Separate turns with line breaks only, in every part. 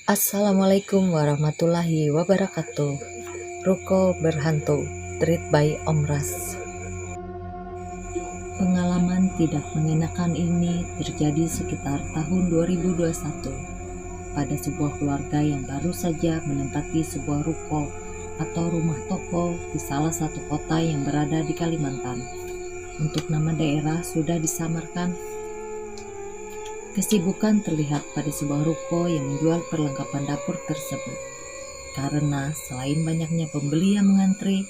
Assalamualaikum warahmatullahi wabarakatuh. Ruko Berhantu, treat by Om Ras. Pengalaman tidak mengenakan ini terjadi sekitar tahun 2021 pada sebuah keluarga yang baru saja menempati sebuah ruko atau rumah toko di salah satu kota yang berada di Kalimantan. Untuk nama daerah sudah disamarkan. Kesibukan terlihat pada sebuah ruko yang menjual perlengkapan dapur tersebut. Karena selain banyaknya pembeli yang mengantri,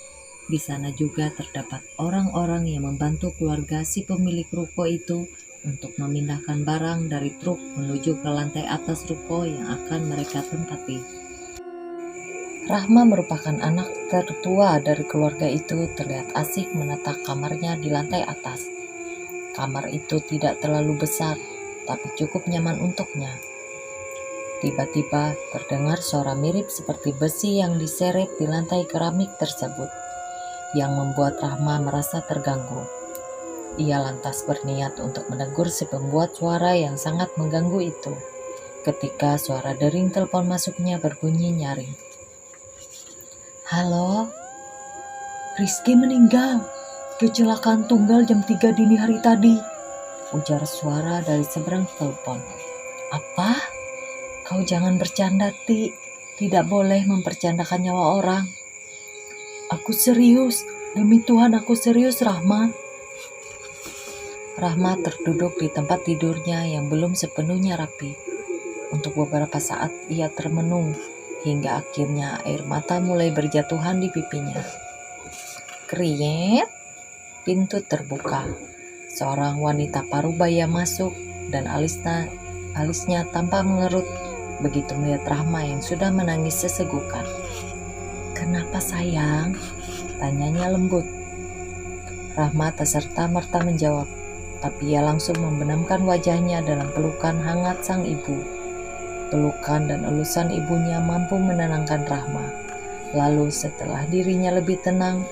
di sana juga terdapat orang-orang yang membantu keluarga si pemilik ruko itu untuk memindahkan barang dari truk menuju ke lantai atas ruko yang akan mereka tempati. Rahma merupakan anak tertua dari keluarga itu terlihat asik menata kamarnya di lantai atas. Kamar itu tidak terlalu besar, tapi cukup nyaman untuknya. Tiba-tiba terdengar suara mirip seperti besi yang diseret di lantai keramik tersebut, yang membuat Rahma merasa terganggu. Ia lantas berniat untuk menegur si pembuat suara yang sangat mengganggu itu, ketika suara dering telepon masuknya berbunyi nyaring. "Halo, Rizky meninggal, kecelakaan tunggal jam 3 dini hari tadi," ujar suara dari seberang telepon. "Apa? Kau jangan bercanda, Ti. Tidak boleh mempercandakan nyawa orang." "Aku serius. Demi Tuhan aku serius, Rahma." Rahma terduduk di tempat tidurnya yang belum sepenuhnya rapi. Untuk beberapa saat ia termenung, hingga akhirnya air mata mulai berjatuhan di pipinya. Kriet, pintu terbuka. Seorang wanita parubaya masuk dan alisnya tampak mengerut begitu melihat Rahma yang sudah menangis sesegukan. "Kenapa sayang?" tanyanya lembut. Rahma tak serta-merta menjawab, tapi ia langsung membenamkan wajahnya dalam pelukan hangat sang ibu. Pelukan dan elusan ibunya mampu menenangkan Rahma. Lalu setelah dirinya lebih tenang,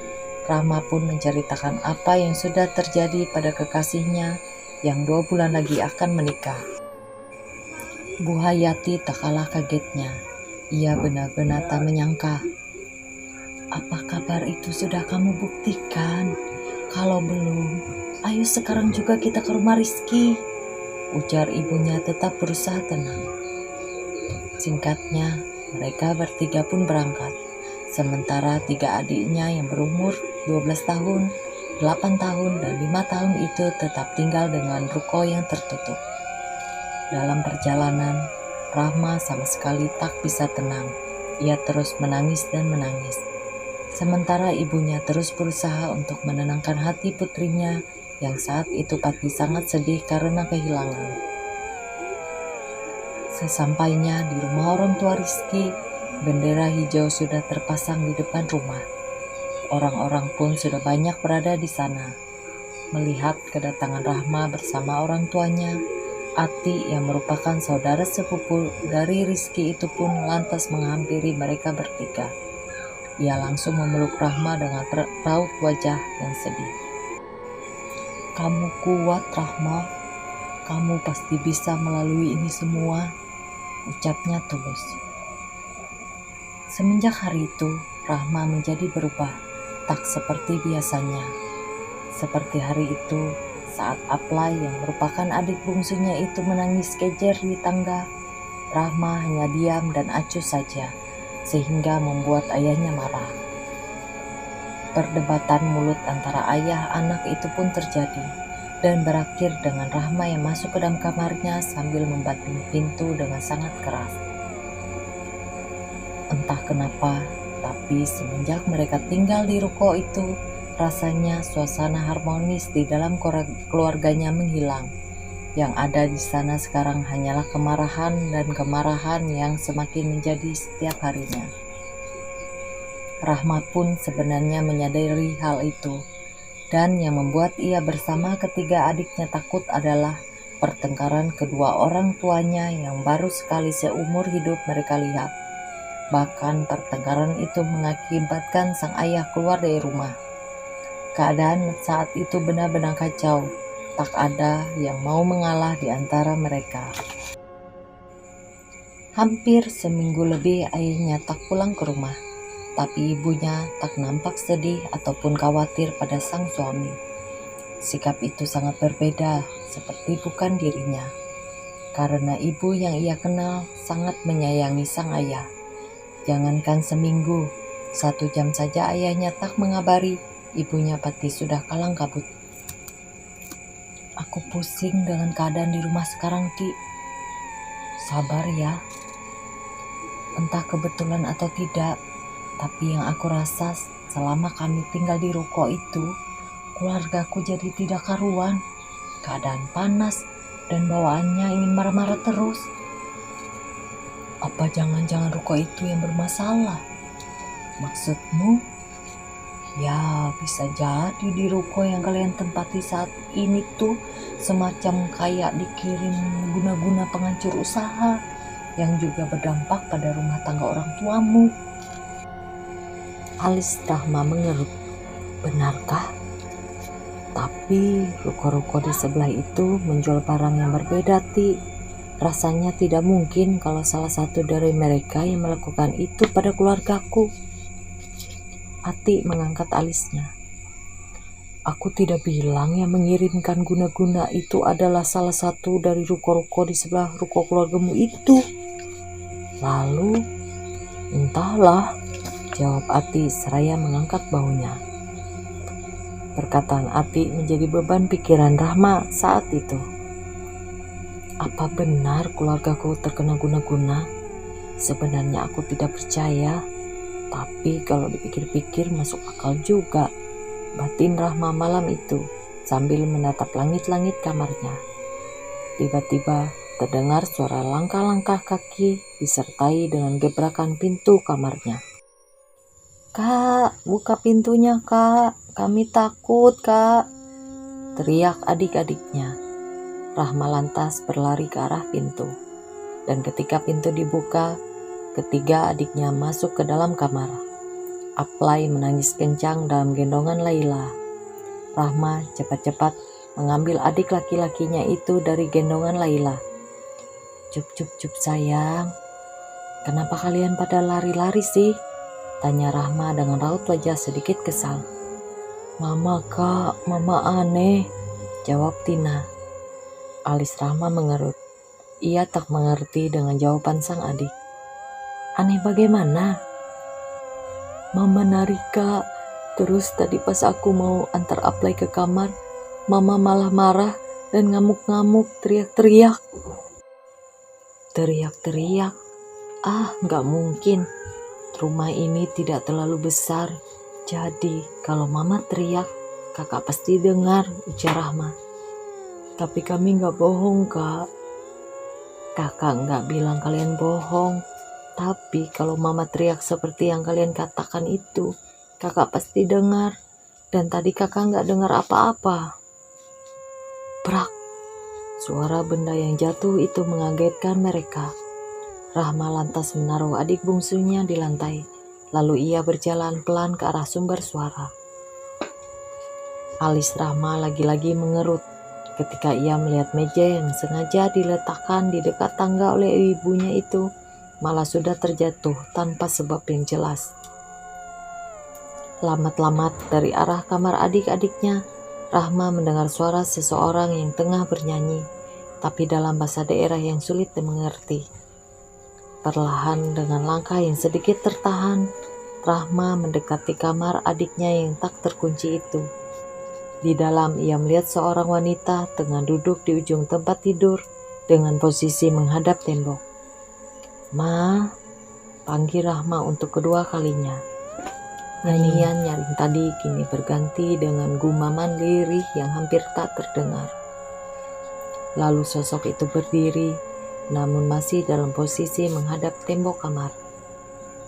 Rahma pun menceritakan apa yang sudah terjadi pada kekasihnya yang 2 bulan lagi akan menikah. Bu Hayati tak kalah kagetnya. Ia benar-benar tak menyangka. "Apa kabar itu sudah kamu buktikan? Kalau belum, ayo sekarang juga kita ke rumah Rizky," ujar ibunya tetap berusaha tenang. Singkatnya, mereka bertiga pun berangkat. Sementara 3 adiknya yang berumur 12 tahun, 8 tahun, dan 5 tahun itu tetap tinggal dengan ruko yang tertutup. Dalam perjalanan, Rahma sama sekali tak bisa tenang. Ia terus menangis dan menangis. Sementara ibunya terus berusaha untuk menenangkan hati putrinya yang saat itu pasti sangat sedih karena kehilangan. Sesampainya di rumah orang tua Rizky, bendera hijau sudah terpasang di depan rumah. Orang-orang pun sudah banyak berada di sana. Melihat kedatangan Rahma bersama orang tuanya, Ati yang merupakan saudara sepupu dari Rizky itu pun lantas menghampiri mereka bertiga. Ia langsung memeluk Rahma dengan raut wajah yang sedih. "Kamu kuat, Rahma. Kamu pasti bisa melalui ini semua," ucapnya tulus. Semenjak hari itu, Rahma menjadi berubah, tak seperti biasanya. Seperti hari itu, saat Aplay yang merupakan adik bungsunya itu menangis kejer di tangga, Rahma hanya diam dan acuh saja, sehingga membuat ayahnya marah. Perdebatan mulut antara ayah anak itu pun terjadi, dan berakhir dengan Rahma yang masuk ke dalam kamarnya sambil membanting pintu dengan sangat keras. Entah kenapa, tapi semenjak mereka tinggal di ruko itu, rasanya suasana harmonis di dalam keluarganya menghilang. Yang ada di sana sekarang hanyalah kemarahan dan kemarahan yang semakin menjadi setiap harinya. Rahma pun sebenarnya menyadari hal itu, dan yang membuat ia bersama ketiga adiknya takut adalah pertengkaran kedua orang tuanya yang baru sekali seumur hidup mereka lihat. Bahkan pertengkaran itu mengakibatkan sang ayah keluar dari rumah. Keadaan saat itu benar-benar kacau. Tak ada yang mau mengalah di antara mereka. Hampir seminggu lebih ayahnya tak pulang ke rumah, tapi ibunya tak nampak sedih ataupun khawatir pada sang suami. Sikap itu sangat berbeda, seperti bukan dirinya. Karena ibu yang ia kenal sangat menyayangi sang ayah. Jangankan seminggu, 1 jam saja ayahnya tak mengabari, ibunya pasti sudah kalang kabut. Aku pusing dengan keadaan di rumah sekarang, Ki. Sabar ya. Entah kebetulan atau tidak, tapi yang aku rasa selama kami tinggal di ruko itu, keluargaku jadi tidak karuan. Keadaan panas dan bawaannya ingin marah-marah terus. Apa jangan-jangan ruko itu yang bermasalah? Maksudmu? Ya, bisa jadi di ruko yang kalian tempati saat ini tuh semacam kayak dikirim guna-guna penghancur usaha yang juga berdampak pada rumah tangga orang tuamu. Alis Rahma mengerut. Benarkah? Tapi ruko-ruko di sebelah itu menjual barang yang berbeda, Ti. Rasanya tidak mungkin kalau salah satu dari mereka yang melakukan itu pada keluargaku. Ati mengangkat alisnya. Aku tidak bilang yang mengirimkan guna-guna itu adalah salah satu dari ruko-ruko di sebelah ruko keluargamu itu. Lalu, entahlah, jawab Ati seraya mengangkat bahunya. Perkataan Ati menjadi beban pikiran Rahma saat itu. Apa benar keluargaku terkena guna-guna? Sebenarnya aku tidak percaya, tapi kalau dipikir-pikir masuk akal juga, batin Rahma malam itu sambil menatap langit-langit kamarnya. Tiba-tiba terdengar suara langkah-langkah kaki disertai dengan gebrakan pintu kamarnya. Kak, buka pintunya kak, kami takut kak, teriak adik-adiknya. Rahma lantas berlari ke arah pintu, dan ketika pintu dibuka, ketiga adiknya masuk ke dalam kamar. Aplai menangis kencang dalam gendongan Laila. Rahma cepat-cepat mengambil adik laki-lakinya itu dari gendongan Laila. Cup sayang, kenapa kalian pada lari-lari sih? Tanya Rahma dengan raut wajah sedikit kesal. Mama kak, mama aneh, jawab Tina. Alis Rahma mengerut. Ia tak mengerti dengan jawaban sang adik. Aneh bagaimana? Mama nari kak, terus tadi pas aku mau antar Aplai ke kamar, mama malah marah dan ngamuk-ngamuk teriak-teriak. Teriak-teriak? Ah, nggak mungkin. Rumah ini tidak terlalu besar, jadi kalau mama teriak, kakak pasti dengar, ujar Rahma. Tapi kami nggak bohong kak. Kakak nggak bilang kalian bohong, tapi kalau mama teriak seperti yang kalian katakan itu, kakak pasti dengar. Dan tadi kakak nggak dengar apa-apa. Brak, suara benda yang jatuh itu mengagetkan mereka. Rahma lantas menaruh adik bungsunya di lantai, lalu ia berjalan pelan ke arah sumber suara. Alis Rahma lagi-lagi mengerut ketika ia melihat meja yang sengaja diletakkan di dekat tangga oleh ibunya itu malah sudah terjatuh tanpa sebab yang jelas. Lamat-lamat dari arah kamar adik-adiknya, Rahma mendengar suara seseorang yang tengah bernyanyi, tapi dalam bahasa daerah yang sulit dimengerti. Perlahan dengan langkah yang sedikit tertahan, Rahma mendekati kamar adiknya yang tak terkunci itu. Di dalam ia melihat seorang wanita tengah duduk di ujung tempat tidur dengan posisi menghadap tembok. Ma, panggil Rahma untuk kedua kalinya. Nyanyian nyaring tadi kini berganti dengan gumaman lirih yang hampir tak terdengar. Lalu sosok itu berdiri, namun masih dalam posisi menghadap tembok kamar.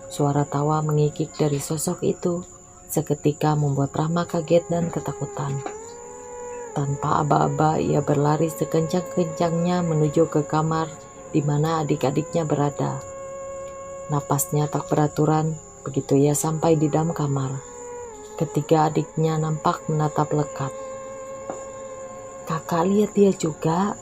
Suara tawa mengikik dari sosok itu seketika membuat Rahma kaget dan ketakutan. Tanpa aba-aba ia berlari sekencang-kencangnya menuju ke kamar di mana adik-adiknya berada. Napasnya tak beraturan begitu ia sampai di dalam kamar. Ketiga adiknya nampak menatap lekat. Kakak lihat dia juga.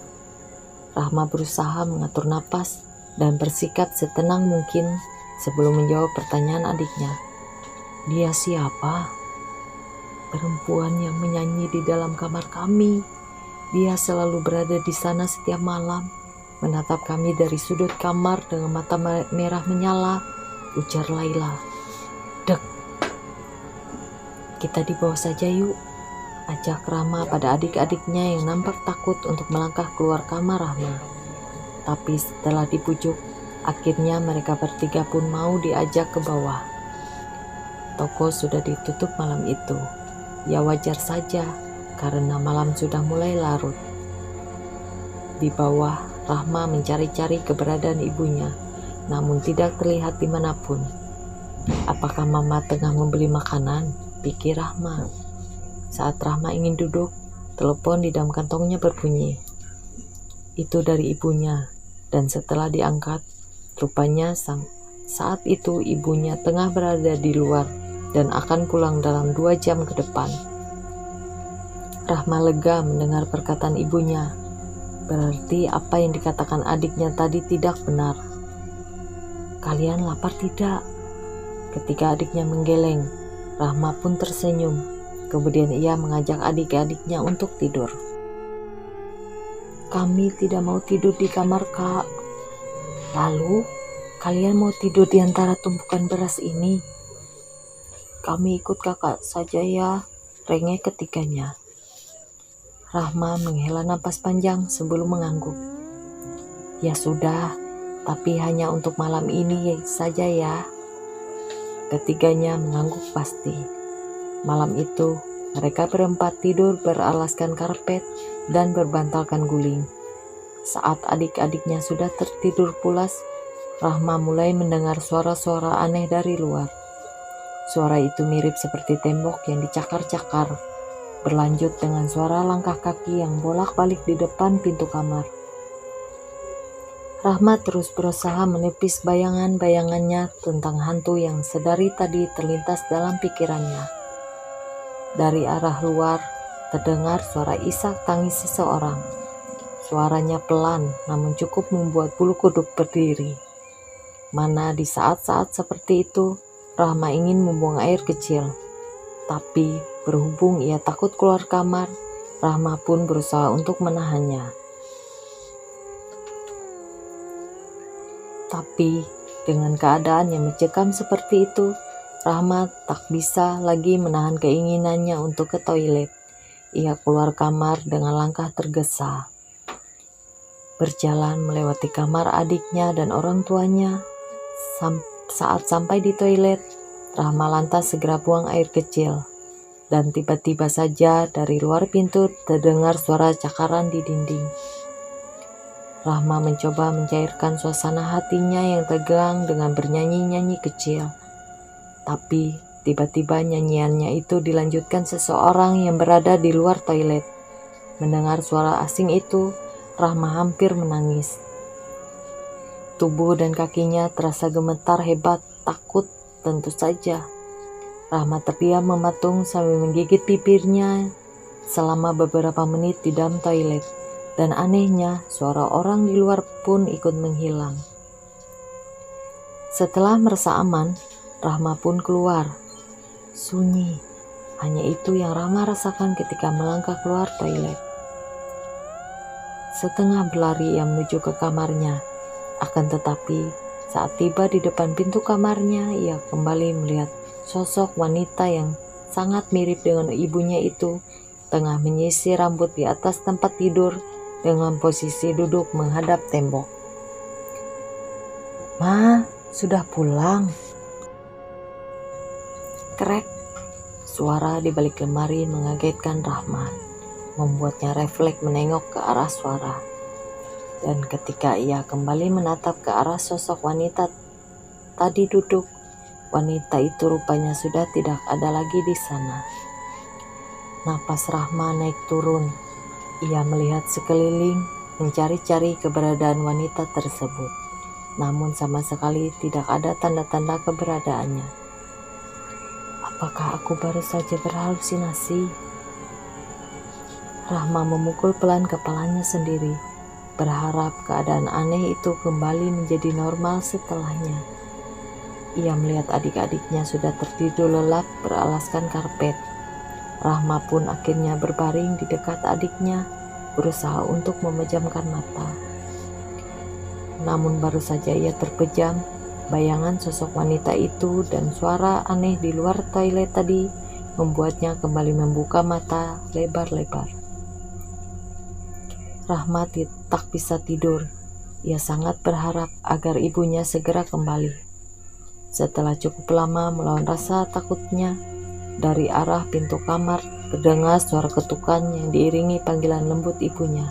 Rahma berusaha mengatur napas dan bersikap setenang mungkin sebelum menjawab pertanyaan adiknya. "Dia siapa?" "Perempuan yang menyanyi di dalam kamar kami. Dia selalu berada di sana setiap malam, menatap kami dari sudut kamar dengan mata merah menyala," ujar Laila. "Dek, kita di bawah saja yuk," ajak Rahma pada adik-adiknya yang nampak takut untuk melangkah keluar kamar Rahma. Tapi setelah dibujuk, akhirnya mereka bertiga pun mau diajak ke bawah. Toko sudah ditutup malam itu. Ya wajar saja, karena malam sudah mulai larut. Di bawah, Rahma mencari-cari keberadaan ibunya, namun tidak terlihat dimanapun. "Apakah Mama tengah membeli makanan?" pikir Rahma. Saat Rahma ingin duduk, telepon di dalam kantongnya berbunyi. Itu dari ibunya, dan setelah diangkat, rupanya saat itu ibunya tengah berada di luar dan akan pulang dalam 2 jam ke depan. Rahma lega mendengar perkataan ibunya. Berarti apa yang dikatakan adiknya tadi tidak benar. "Kalian lapar tidak?" Ketika adiknya menggeleng, Rahma pun tersenyum. Kemudian ia mengajak adik-adiknya untuk tidur. "Kami tidak mau tidur di kamar, Kak." "Lalu, kalian mau tidur di antara tumpukan beras ini?" "Kami ikut kakak saja ya," rengek ketiganya. Rahma menghela napas panjang sebelum mengangguk. "Ya sudah, tapi hanya untuk malam ini saja ya." Ketiganya mengangguk pasti. Malam itu, mereka berempat tidur beralaskan karpet dan berbantalkan guling. Saat adik-adiknya sudah tertidur pulas, Rahma mulai mendengar suara-suara aneh dari luar. Suara itu mirip seperti tembok yang dicakar-cakar, berlanjut dengan suara langkah kaki yang bolak-balik di depan pintu kamar. Rahma terus berusaha menepis bayangan-bayangannya tentang hantu yang sedari tadi terlintas dalam pikirannya. Dari arah luar, terdengar suara isak tangis seseorang. Suaranya pelan, namun cukup membuat bulu kuduk berdiri. Mana di saat-saat seperti itu, Rahma ingin membuang air kecil. Tapi berhubung ia takut keluar kamar, Rahma pun berusaha untuk menahannya. Tapi dengan keadaan yang mencekam seperti itu, Rahma tak bisa lagi menahan keinginannya untuk ke toilet. Ia keluar kamar dengan langkah tergesa. Berjalan melewati kamar adiknya dan orang tuanya. Saat sampai di toilet, Rahma lantas segera buang air kecil. Dan tiba-tiba saja dari luar pintu terdengar suara cakaran di dinding. Rahma mencoba mencairkan suasana hatinya yang tegang dengan bernyanyi-nyanyi kecil. Tapi tiba-tiba nyanyiannya itu dilanjutkan seseorang yang berada di luar toilet. Mendengar suara asing itu, Rahma hampir menangis. Tubuh dan kakinya terasa gemetar hebat, takut tentu saja. Rahma terdiam mematung sambil menggigit bibirnya selama beberapa menit di dalam toilet. Dan anehnya, suara orang di luar pun ikut menghilang. Setelah merasa aman, Rahma pun keluar. Sunyi, hanya itu yang Rahma rasakan ketika melangkah keluar toilet. Setengah berlari ia menuju ke kamarnya. Akan tetapi, saat tiba di depan pintu kamarnya, ia kembali melihat sosok wanita yang sangat mirip dengan ibunya itu tengah menyisir rambut di atas tempat tidur dengan posisi duduk menghadap tembok. "Ma, sudah pulang?" Krek, suara di balik lemari mengagetkan Rahma, membuatnya refleks menengok ke arah suara. Dan ketika ia kembali menatap ke arah sosok wanita tadi duduk, wanita itu rupanya sudah tidak ada lagi di sana. Napas Rahma naik turun. Ia melihat sekeliling, mencari-cari keberadaan wanita tersebut. Namun sama sekali tidak ada tanda-tanda keberadaannya. Apakah aku baru saja berhalusinasi? Rahma memukul pelan kepalanya sendiri. berharap keadaan aneh itu kembali menjadi normal setelahnya. Ia melihat adik-adiknya sudah tertidur lelap beralaskan karpet. Rahma pun akhirnya berbaring di dekat adiknya, berusaha untuk memejamkan mata. Namun baru saja ia terpejam, bayangan sosok wanita itu dan suara aneh di luar toilet tadi membuatnya kembali membuka mata lebar-lebar. Rahma tak bisa tidur. Ia sangat berharap agar ibunya segera kembali. Setelah cukup lama melawan rasa takutnya, dari arah pintu kamar terdengar suara ketukan yang diiringi panggilan lembut ibunya.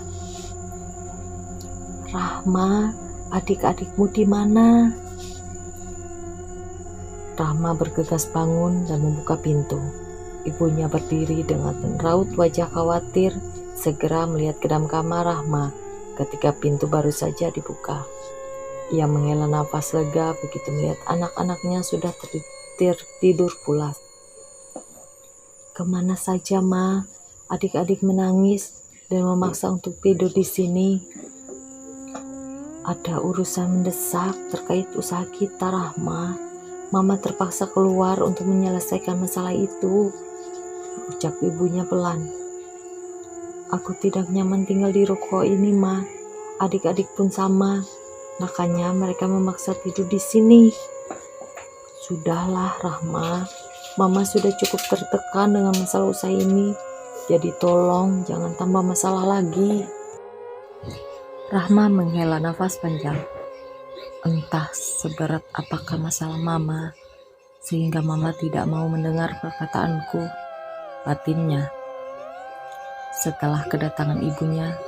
"Rahma, adik-adikmu di mana?" Rahma bergegas bangun dan membuka pintu. Ibunya berdiri dengan raut wajah khawatir, segera melihat ke dalam kamar Rahma ketika pintu baru saja dibuka. Ia menghela nafas lega begitu melihat anak-anaknya sudah tertidur pulas. "Kemana saja, Ma? Adik-adik menangis dan memaksa untuk tidur di sini." "Ada urusan mendesak terkait usaha kita, Rahma. Mama terpaksa keluar untuk menyelesaikan masalah itu," ucap ibunya pelan. "Aku tidak nyaman tinggal di ruko ini, Ma. Adik-adik pun sama. Makanya mereka memaksa tidur di sini." "Sudahlah, Rahma. Mama sudah cukup tertekan dengan masalah usaha ini. Jadi tolong jangan tambah masalah lagi." Rahma menghela nafas panjang. Entah seberat apakah masalah Mama, sehingga Mama tidak mau mendengar perkataanku, batinnya. Setelah kedatangan ibunya,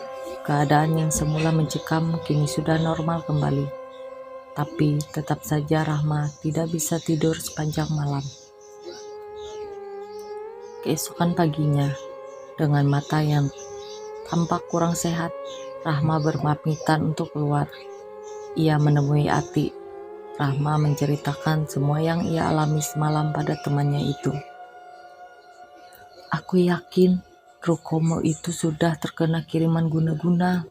keadaan yang semula mencekam kini sudah normal kembali. Tapi tetap saja Rahma tidak bisa tidur sepanjang malam. Keesokan paginya, dengan mata yang tampak kurang sehat, Rahma berpamitan untuk keluar. Ia menemui Ati. Rahma menceritakan semua yang ia alami semalam pada temannya itu. "Aku yakin rukomu itu sudah terkena kiriman guna-guna.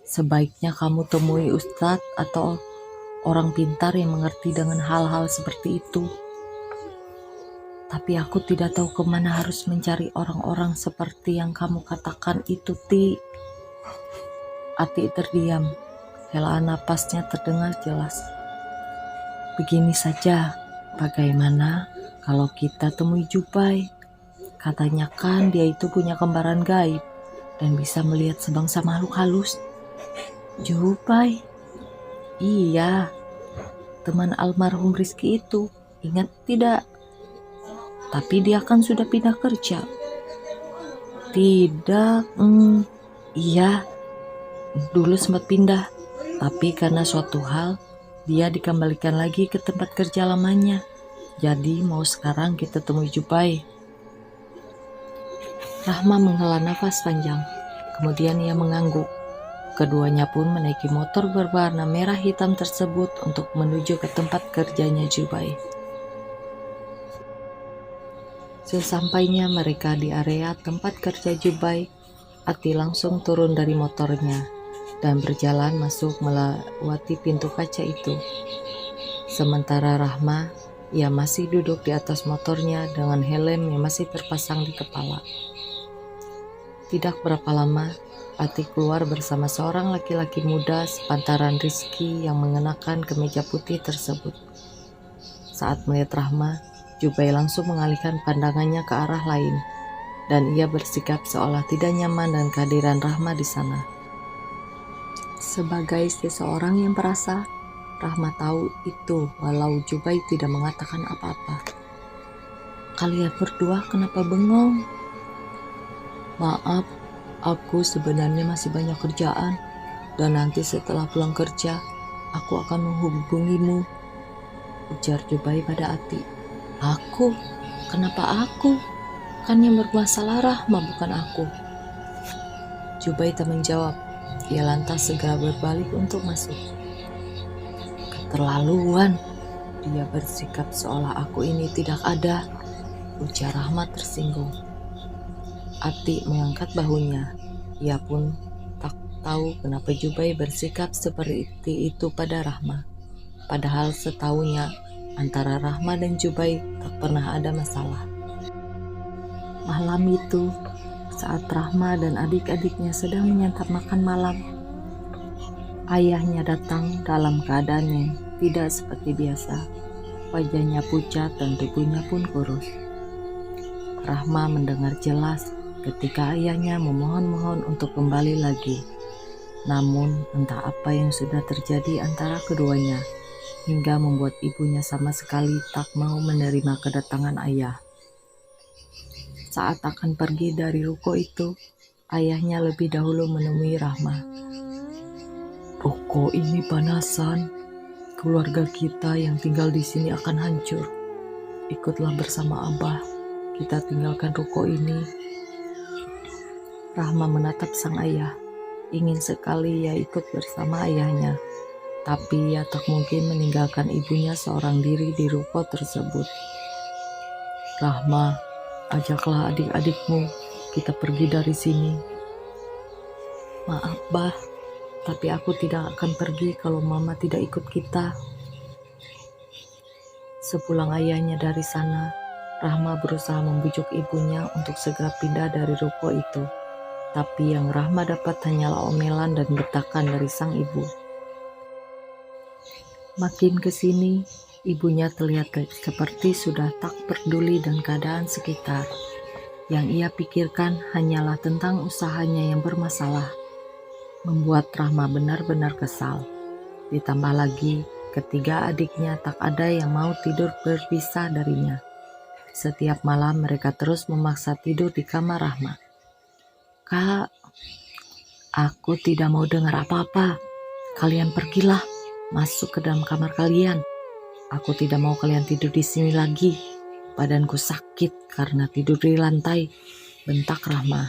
Sebaiknya kamu temui ustadz atau orang pintar yang mengerti dengan hal-hal seperti itu. Tapi aku tidak tahu kemana harus mencari orang-orang seperti yang kamu katakan itu, Ti." Ati terdiam. Helaan napasnya terdengar jelas. "Begini saja, bagaimana kalau kita temui Jubai? Katanya kan dia itu punya kembaran gaib dan bisa melihat sebangsa makhluk halus." "Jubai?" "Iya, teman almarhum Rizky itu. Ingat tidak? Tapi dia kan sudah pindah kerja." "Tidak, iya, dulu sempat pindah. Tapi karena suatu hal, dia dikembalikan lagi ke tempat kerja lamanya. Jadi mau sekarang kita temui Jubai." Rahma menghela nafas panjang. Kemudian ia mengangguk. Keduanya pun menaiki motor berwarna merah hitam tersebut untuk menuju ke tempat kerjanya Jubai. Sesampainya mereka di area tempat kerja Jubai, Ati langsung turun dari motornya dan berjalan masuk melewati pintu kaca itu. Sementara Rahma, ia masih duduk di atas motornya dengan helm yang masih terpasang di kepala. Tidak berapa lama, Ati keluar bersama seorang laki-laki muda sepantaran Rizky yang mengenakan kemeja putih tersebut. Saat melihat Rahma, Jubai langsung mengalihkan pandangannya ke arah lain, dan ia bersikap seolah tidak nyaman dengan kehadiran Rahma di sana. Sebagai seseorang yang perasa, Rahma tahu itu walau Jubai tidak mengatakan apa-apa. "Kalian berdua kenapa bengong?" "Maaf, aku sebenarnya masih banyak kerjaan, dan nanti setelah pulang kerja, aku akan menghubungimu," ujar Jubai pada Ati. "Aku? Kenapa aku? Kan yang bermasalah Rahma, bukan aku." Jubai tak menjawab. Ia lantas segera berbalik untuk masuk. "Keterlaluan, dia bersikap seolah aku ini tidak ada," ujar Rahma tersinggung. Ati mengangkat bahunya. Ia pun tak tahu kenapa Jubai bersikap seperti itu pada Rahma. Padahal setahunya antara Rahma dan Jubai tak pernah ada masalah. Malam itu, saat Rahma dan adik-adiknya sedang menyantap makan malam, ayahnya datang dalam keadaan yang tidak seperti biasa. Wajahnya pucat dan tubuhnya pun kurus. Rahma mendengar jelas ketika ayahnya memohon-mohon untuk kembali lagi. Namun entah apa yang sudah terjadi antara keduanya, hingga membuat ibunya sama sekali tak mau menerima kedatangan ayah. Saat akan pergi dari ruko itu, ayahnya lebih dahulu menemui Rahma. "Ruko ini panasan. Keluarga kita yang tinggal di sini akan hancur. Ikutlah bersama Abah. Kita tinggalkan ruko ini." Rahma menatap sang ayah. Ingin sekali ia ikut bersama ayahnya. Tapi ia tak mungkin meninggalkan ibunya seorang diri di ruko tersebut. "Rahma, ajaklah adik-adikmu. Kita pergi dari sini." "Maaf, Bah. Tapi aku tidak akan pergi kalau Mama tidak ikut kita." Sepulang ayahnya dari sana, Rahma berusaha membujuk ibunya untuk segera pindah dari ruko itu. Tapi yang Rahma dapat hanyalah omelan dan bentakan dari sang ibu. Makin ke sini, ibunya terlihat seperti sudah tak peduli dengan keadaan sekitar. Yang ia pikirkan hanyalah tentang usahanya yang bermasalah. Membuat Rahma benar-benar kesal. Ditambah lagi, ketiga adiknya tak ada yang mau tidur berpisah darinya. Setiap malam mereka terus memaksa tidur di kamar Rahma. "Kak, aku tidak mau dengar apa-apa. Kalian pergilah, masuk ke dalam kamar kalian. Aku tidak mau kalian tidur di sini lagi. Badanku sakit karena tidur di lantai," bentak Rahma.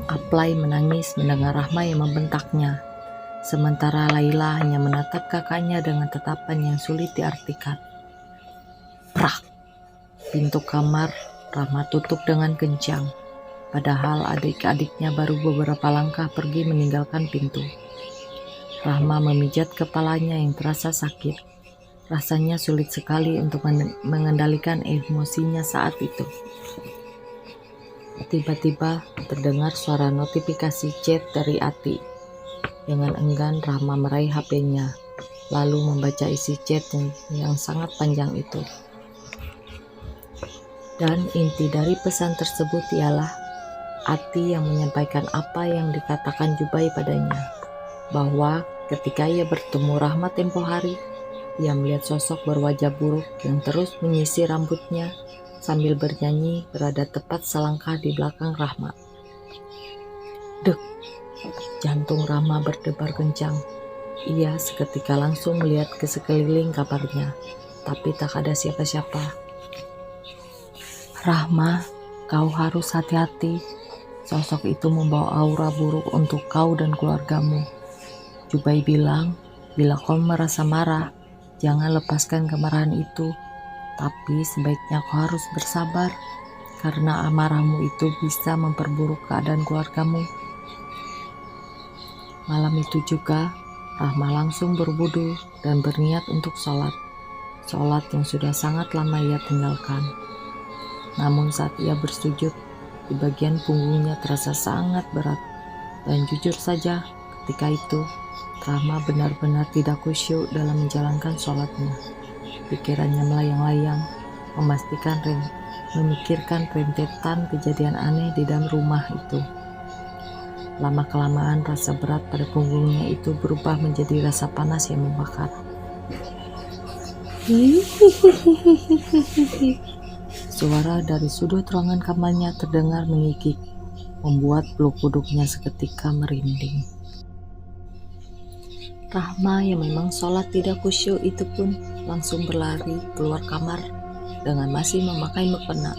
Aplai menangis mendengar Rahma yang membentaknya. Sementara Laila hanya menatap kakaknya dengan tatapan yang sulit diartikan. Prak! Pintu kamar Rahma tutup dengan kencang. Padahal adik-adiknya baru beberapa langkah pergi meninggalkan pintu. Rahma memijat kepalanya yang terasa sakit. Rasanya sulit sekali untuk mengendalikan emosinya saat itu. Tiba-tiba terdengar suara notifikasi chat dari Ati. Dengan enggan Rahma meraih HP-nya, lalu membaca isi chat yang sangat panjang itu. Dan inti dari pesan tersebut ialah Ati yang menyampaikan apa yang dikatakan Jubai padanya, bahwa ketika ia bertemu Rahma tempo hari, ia melihat sosok berwajah buruk yang terus menyisir rambutnya sambil bernyanyi berada tepat selangkah di belakang Rahma. Dek, jantung Rahma berdebar kencang. Ia seketika langsung melihat ke sekeliling kamarnya, tapi tak ada siapa-siapa. "Rahma, kau harus hati-hati. Sosok itu membawa aura buruk untuk kau dan keluargamu. Jubai bilang, bila kau merasa marah, jangan lepaskan kemarahan itu. Tapi sebaiknya kau harus bersabar, karena amarahmu itu bisa memperburuk keadaan keluargamu." Malam itu juga, Rahma langsung berwudu dan berniat untuk sholat. Sholat yang sudah sangat lama ia tinggalkan. Namun saat ia bersujud, di bagian punggungnya terasa sangat berat. Dan jujur saja, ketika itu, Rahma benar-benar tidak khusyuk dalam menjalankan sholatnya. Pikirannya melayang-layang, memikirkan rentetan kejadian aneh di dalam rumah itu. Lama-kelamaan rasa berat pada punggungnya itu berubah menjadi rasa panas yang membakar. Suara dari sudut ruangan kamarnya terdengar mengikik, membuat bulu kuduknya seketika merinding. Rahma yang memang sholat tidak khusyuk itu pun langsung berlari keluar kamar dengan masih memakai mukena.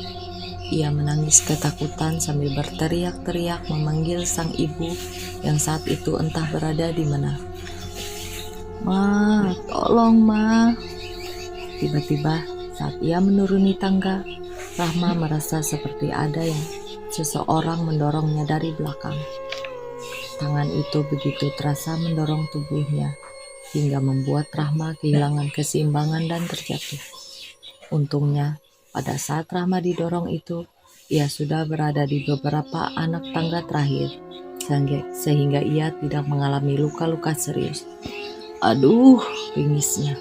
Ia menangis ketakutan sambil berteriak-teriak memanggil sang ibu yang saat itu entah berada di mana. "Ma, tolong Ma." Tiba-tiba saat ia menuruni tangga, Rahma merasa seperti ada yang seseorang mendorongnya dari belakang. Tangan itu begitu terasa mendorong tubuhnya, hingga membuat Rahma kehilangan keseimbangan dan terjatuh. Untungnya, pada saat Rahma didorong itu, ia sudah berada di beberapa anak tangga terakhir, sehingga ia tidak mengalami luka-luka serius. Aduh, pingisnya.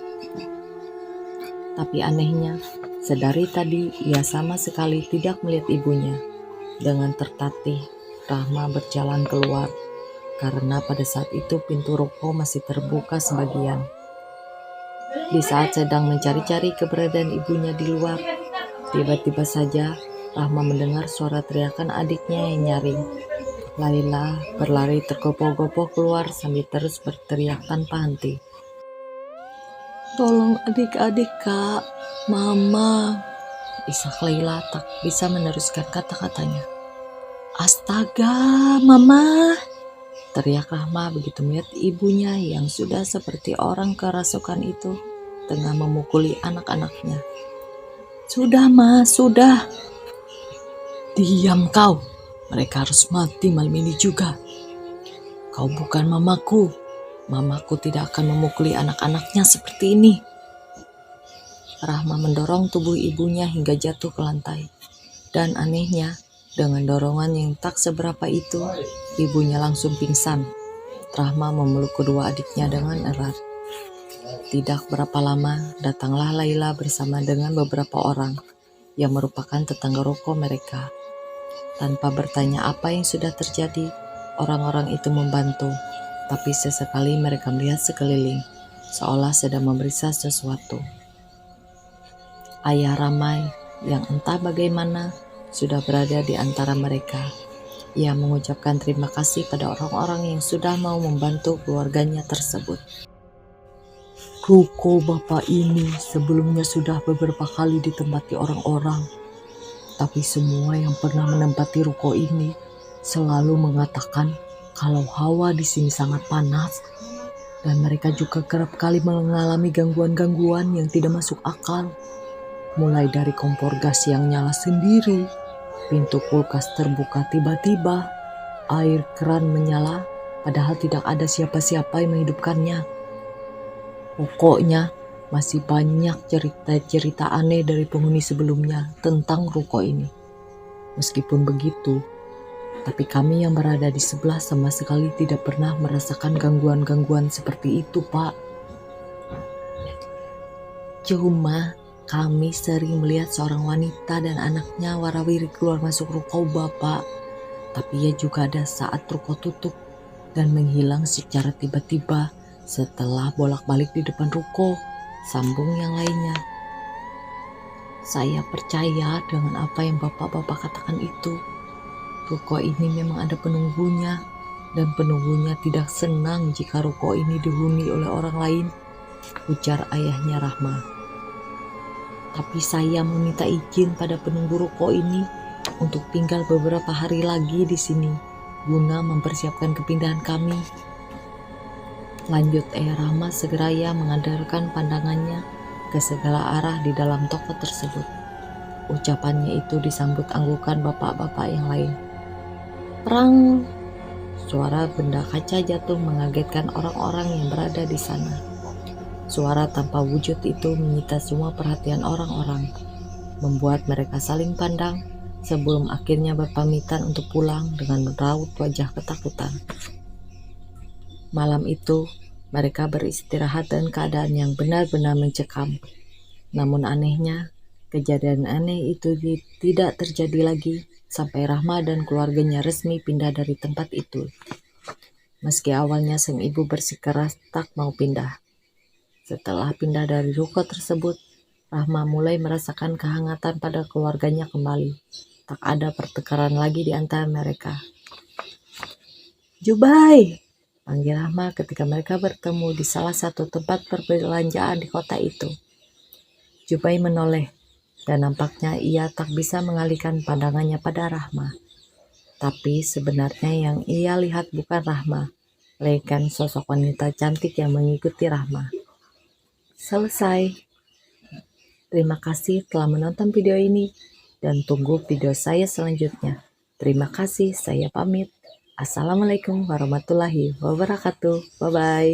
Tapi anehnya, sedari tadi ia sama sekali tidak melihat ibunya. Dengan tertatih, Rahma berjalan keluar, karena pada saat itu pintu ruko masih terbuka sebagian. Di saat sedang mencari-cari keberadaan ibunya di luar, tiba-tiba saja Rahma mendengar suara teriakan adiknya yang nyaring. Laila berlari tergopoh-gopoh keluar sambil terus berteriak tanpa henti. Tolong adik-adik kak, mama. Isak Laila tak bisa meneruskan kata-katanya. Astaga, mama! Teriak Rahma begitu melihat ibunya yang sudah seperti orang kerasukan itu tengah memukuli anak-anaknya. Sudah mas, sudah. Diam kau, mereka harus mati malam ini juga. Kau bukan mamaku. Mamaku tidak akan memukuli anak-anaknya seperti ini. Rahma mendorong tubuh ibunya hingga jatuh ke lantai. Dan anehnya, dengan dorongan yang tak seberapa itu, ibunya langsung pingsan. Rahma memeluk kedua adiknya dengan erat. Tidak berapa lama, datanglah Laila bersama dengan beberapa orang yang merupakan tetangga ruko mereka. Tanpa bertanya apa yang sudah terjadi, orang-orang itu membantu, tapi sesekali mereka melihat sekeliling, seolah sedang memeriksa sesuatu. Ayah Ramai, yang entah bagaimana, sudah berada di antara mereka. Ia mengucapkan terima kasih pada orang-orang yang sudah mau membantu keluarganya tersebut. Ruko bapak ini sebelumnya sudah beberapa kali ditempati orang-orang. Tapi semua yang pernah menempati ruko ini selalu mengatakan kalau hawa di sini sangat panas. Dan mereka juga kerap kali mengalami gangguan-gangguan yang tidak masuk akal. Mulai dari kompor gas yang nyala sendiri, pintu kulkas terbuka tiba-tiba, air keran menyala padahal tidak ada siapa-siapa yang menghidupkannya. Pokoknya masih banyak cerita-cerita aneh dari penghuni sebelumnya tentang ruko ini. Meskipun begitu, tapi kami yang berada di sebelah sama sekali tidak pernah merasakan gangguan-gangguan seperti itu, Pak. Cuma kami sering melihat seorang wanita dan anaknya warawiri keluar masuk ruko Bapak. Tapi ia juga ada saat ruko tutup dan menghilang secara tiba-tiba setelah bolak-balik di depan ruko, sambung yang lainnya. Saya percaya dengan apa yang bapak-bapak katakan itu. Ruko ini memang ada penunggunya, dan penunggunya tidak senang jika ruko ini dihuni oleh orang lain, ujar ayahnya Rahma. Tapi saya meminta izin pada penunggu ruko ini untuk tinggal beberapa hari lagi di sini, guna mempersiapkan kepindahan kami. Lanjut Rahma segera mengandarkan pandangannya ke segala arah di dalam toko tersebut. Ucapannya itu disambut anggukan bapak-bapak yang lain. Perang! Suara benda kaca jatuh mengagetkan orang-orang yang berada di sana. Suara tanpa wujud itu menyita semua perhatian orang-orang, membuat mereka saling pandang sebelum akhirnya berpamitan untuk pulang dengan raut wajah ketakutan. Malam itu, mereka beristirahat dengan keadaan yang benar-benar mencekam. Namun anehnya, kejadian aneh itu tidak terjadi lagi sampai Rahma dan keluarganya resmi pindah dari tempat itu. Meski awalnya sang ibu bersikeras tak mau pindah. Setelah pindah dari ruko tersebut, Rahma mulai merasakan kehangatan pada keluarganya kembali. Tak ada pertengkaran lagi di antara mereka. Jubai! Panggil Rahma ketika mereka bertemu di salah satu tempat perbelanjaan di kota itu. Jubai menoleh, dan nampaknya ia tak bisa mengalihkan pandangannya pada Rahma. Tapi sebenarnya yang ia lihat bukan Rahma, melainkan sosok wanita cantik yang mengikuti Rahma. Selesai. Terima kasih telah menonton video ini dan tunggu video saya selanjutnya. Terima kasih, saya pamit. Assalamualaikum warahmatullahi wabarakatuh. Bye bye.